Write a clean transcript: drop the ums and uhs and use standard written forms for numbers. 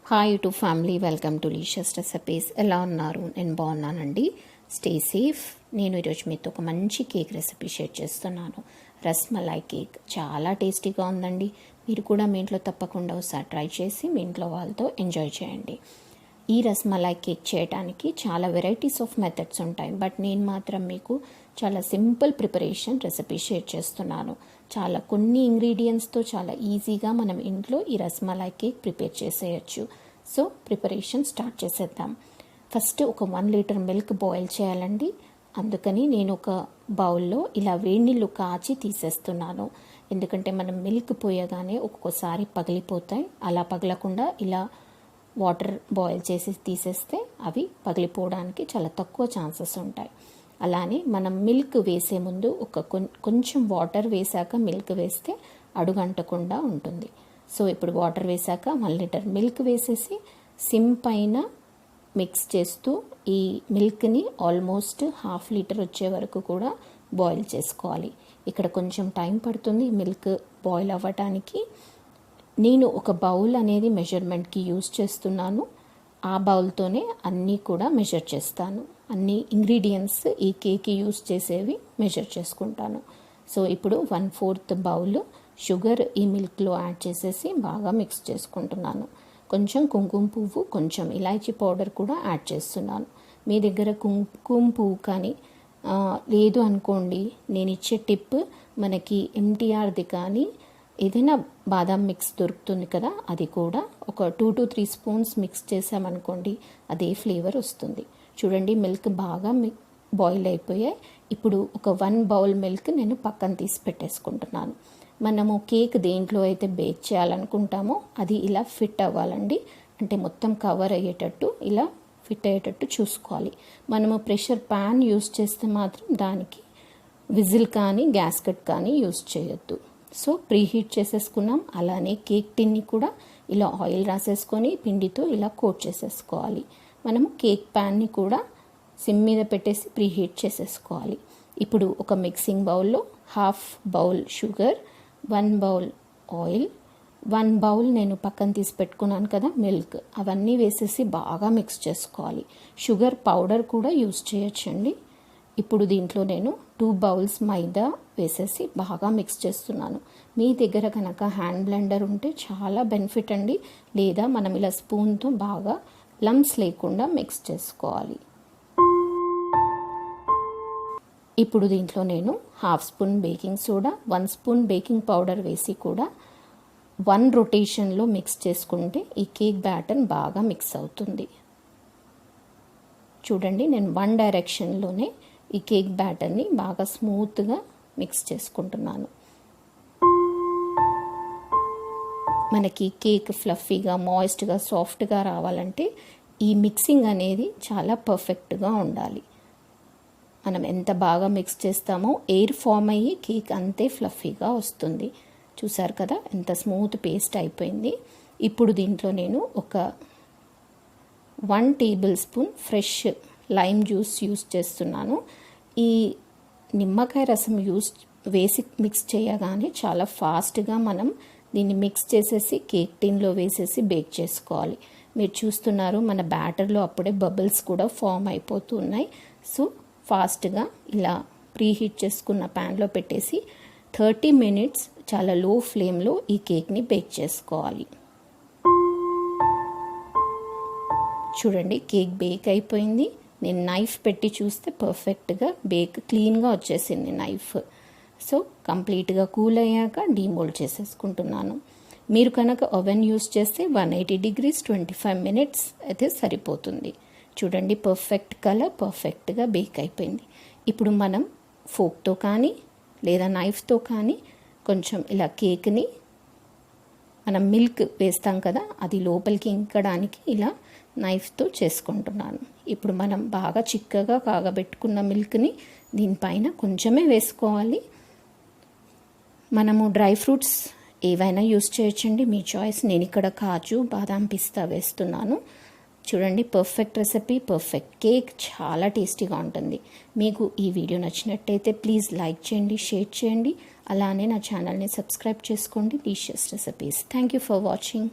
Hi to family, welcome to Licious recipes. ఎలా ఉన్నారు? నేను బాగున్నానండి. Stay safe. నేను ఈరోజు మీతో ఒక మంచి కేక్ రెసిపీ షేర్ చేస్తున్నాను. రస్మలై కేక్ చాలా టేస్టీగా ఉందండి. మీరు కూడా మీ ఇంట్లో తప్పకుండా ఒకసారి ట్రై చేసి మీ ఇంట్లో వాళ్ళతో ఎంజాయ్ చేయండి. ఈ రస్మలై కేక్ చేయడానికి చాలా వెరైటీస్ ఆఫ్ మెథడ్స్ ఉంటాయి, బట్ నేను మాత్రం మీకు చాలా సింపుల్ ప్రిపరేషన్ రెసిపీ షేర్ చేస్తున్నాను. చాలా కొన్ని ఇంగ్రీడియంట్స్తో చాలా ఈజీగా మనం ఇంట్లో ఈ రస్మలై కేక్ ప్రిపేర్ చేసేయచ్చు. సో ప్రిపరేషన్ స్టార్ట్ చేసేద్దాం. ఫస్ట్ ఒక 1 లీటర్ మిల్క్ బాయిల్ చేయాలండి. అందుకని నేను ఒక బౌల్లో ఇలా వేడి నీళ్ళు కాచి తీసేస్తున్నాను. ఎందుకంటే మనం మిల్క్ పోయగానే ఒక్కొక్కసారి పగిలిపోతాయి. అలా పగలకుండా ఇలా వాటర్ బాయిల్ చేసి తీసేస్తే అవి పగిలిపోవడానికి చాలా తక్కువ ఛాన్సెస్ ఉంటాయి. అలానే మనం మిల్క్ వేసే ముందు కొంచెం వాటర్ వేసాక మిల్క్ వేస్తే అడుగంటకుండా ఉంటుంది. సో ఇప్పుడు వాటర్ వేసాక 1 లీటర్ మిల్క్ వేసేసి సిమ్ పైన మిక్స్ చేస్తూ ఈ మిల్క్ని ఆల్మోస్ట్ 1/2 లీటర్ వచ్చే వరకు కూడా బాయిల్ చేసుకోవాలి. ఇక్కడ కొంచెం టైం పడుతుంది మిల్క్ బాయిల్ అవ్వటానికి. నేను ఒక బౌల్ అనేది మెజర్మెంట్కి యూజ్ చేస్తున్నాను. ఆ బౌల్తోనే అన్నీ కూడా మెజర్ చేస్తాను. అన్ని ఇంగ్రీడియంట్స్ ఈ కేక్కి యూజ్ చేసేవి మెజర్ చేసుకుంటాను. సో ఇప్పుడు 1/4 బౌల్ షుగర్ ఈ మిల్క్లో యాడ్ చేసేసి బాగా మిక్స్ చేసుకుంటున్నాను. కొంచెం కుంకుమ పువ్వు, కొంచెం ఇలాచీ పౌడర్ కూడా యాడ్ చేస్తున్నాను. మీ దగ్గర కుంకుమ పువ్వు కానీ లేదు అనుకోండి, నేను ఇచ్చే టిప్ మనకి MTRది కానీ ఏదైనా బాదాం మిక్స్ దొరుకుతుంది కదా, అది కూడా ఒక 2 to 3 స్పూన్స్ మిక్స్ చేసామనుకోండి, అదే ఫ్లేవర్ వస్తుంది. చూడండి మిల్క్ బాగా బాయిల్ అయిపోయాయి. ఇప్పుడు ఒక 1 బౌల్ మిల్క్ నేను పక్కన తీసి పెట్టేసుకుంటున్నాను. మనము కేక్ దేంట్లో అయితే బేక్ చేయాలనుకుంటామో అది ఇలా ఫిట్ అవ్వాలండి. అంటే మొత్తం కవర్ అయ్యేటట్టు ఇలా ఫిట్ అయ్యేటట్టు చూసుకోవాలి. మనము ప్రెషర్ ప్యాన్ యూస్ చేస్తే మాత్రం దానికి విజిల్ కానీ గ్యాస్కెట్ కానీ యూస్ చేయొద్దు. సో ప్రీహీట్ చేసేసుకున్నాం. అలానే కేక్ టిన్ని కూడా ఇలా ఆయిల్ రాసేసుకొని పిండితో ఇలా కోట్ చేసేసుకోవాలి. మనము కేక్ ప్యాన్ని కూడా సిమ్ మీద పెట్టేసి ప్రీహీట్ చేసేసుకోవాలి. ఇప్పుడు ఒక మిక్సింగ్ బౌల్లో 1/2 bowl sugar, 1 bowl oil, 1 bowl నేను పక్కన తీసి పెట్టుకున్నాను కదా మిల్క్, అవన్నీ వేసేసి బాగా మిక్స్ చేసుకోవాలి. షుగర్ పౌడర్ కూడా యూజ్ చేయొచ్చండి. ఇప్పుడు దీంట్లో నేను 2 బౌల్స్ మైదా వేసేసి బాగా మిక్స్ చేస్తున్నాను. మీ దగ్గర కనుక హ్యాండ్ బ్లెండర్ ఉంటే చాలా బెనిఫిట్ అండి. లేదా మనం ఇలా స్పూన్తో బాగా లమ్స్ లేకుండా మిక్స్ చేసుకోవాలి. ఇప్పుడు దీంట్లో నేను 1/2 spoon baking soda, 1 spoon baking powder వేసి కూడా 1 రొటేషన్లో మిక్స్ చేసుకుంటే ఈ కేక్ బ్యాటర్ బాగా మిక్స్ అవుతుంది. చూడండి నేను 1 డైరెక్షన్లోనే ఈ కేక్ బ్యాటర్ని బాగా స్మూత్గా మిక్స్ చేసుకుంటున్నాను. మనకి కేక్ ఫ్లఫీగా, మాయిస్ట్గా, సాఫ్ట్గా రావాలంటే ఈ మిక్సింగ్ అనేది చాలా పర్ఫెక్ట్గా ఉండాలి. మనం ఎంత బాగా మిక్స్ చేస్తామో ఎయిర్ ఫామ్ అయ్యి కేక్ అంతే ఫ్లఫీగా వస్తుంది. చూసారు కదా ఎంత స్మూత్ పేస్ట్ అయిపోయింది. ఇప్పుడు దీంట్లో నేను ఒక 1 table spoon fresh lime juice use చేస్తున్నాను. ఈ నిమ్మకాయ రసం వేసి మిక్స్ చేయగానే చాలా ఫాస్ట్గా మనం దీన్ని మిక్స్ చేసేసి కేక్ టిన్లో వేసేసి బేక్ చేసుకోవాలి. మీరు చూస్తున్నారు మన బ్యాటర్లో అప్పుడే బబుల్స్ కూడా ఫామ్ అయిపోతూ ఉన్నాయి. సో ఫాస్ట్గా ఇలా ప్రీహీట్ చేసుకున్న ప్యాన్లో పెట్టేసి 30 మినిట్స్ చాలా లో ఫ్లేమ్లో ఈ కేక్ని బేక్ చేసుకోవాలి. చూడండి కేక్ బేక్ అయిపోయింది. నేను నైఫ్ పెట్టి చూస్తే పర్ఫెక్ట్గా బేక్ క్లీన్గా వచ్చేసింది నైఫ్. సో కంప్లీట్గా కూల్ అయ్యాక డీమోల్డ్ చేసేసుకుంటున్నాను. మీరు కనుక ఓవెన్ యూస్ చేస్తే 180 degrees 25 minutes అయితే సరిపోతుంది. చూడండి పర్ఫెక్ట్ కలర్, పర్ఫెక్ట్గా బేక్ అయిపోయింది. ఇప్పుడు మనం ఫోక్తో కానీ లేదా నైఫ్తో కానీ కొంచెం ఇలా కేక్ని మనం మిల్క్ వేస్తాం కదా, అది లోపలికి ఇంకడానికి ఇలా నైఫ్తో చేసుకుంటున్నాను. ఇప్పుడు మనం బాగా చిక్కగా కాగబెట్టుకున్న మిల్క్ని దీనిపైన కొంచెమే వేసుకోవాలి. మనము డ్రై ఫ్రూట్స్ ఏవైనా యూస్ చేయొచ్చండి, మీ చాయిస్. నేను ఇక్కడ కాజు, బాదాం, పిస్తా వేస్తున్నాను. చూడండి పర్ఫెక్ట్ రెసిపీ, పర్ఫెక్ట్ కేక్, చాలా టేస్టీగా ఉంటుంది. మీకు ఈ వీడియో నచ్చినట్టయితే ప్లీజ్ లైక్ చేయండి, షేర్ చేయండి. అలానే నా ఛానల్ని సబ్స్క్రైబ్ చేసుకోండి, Licious recipes. Thank you for watching.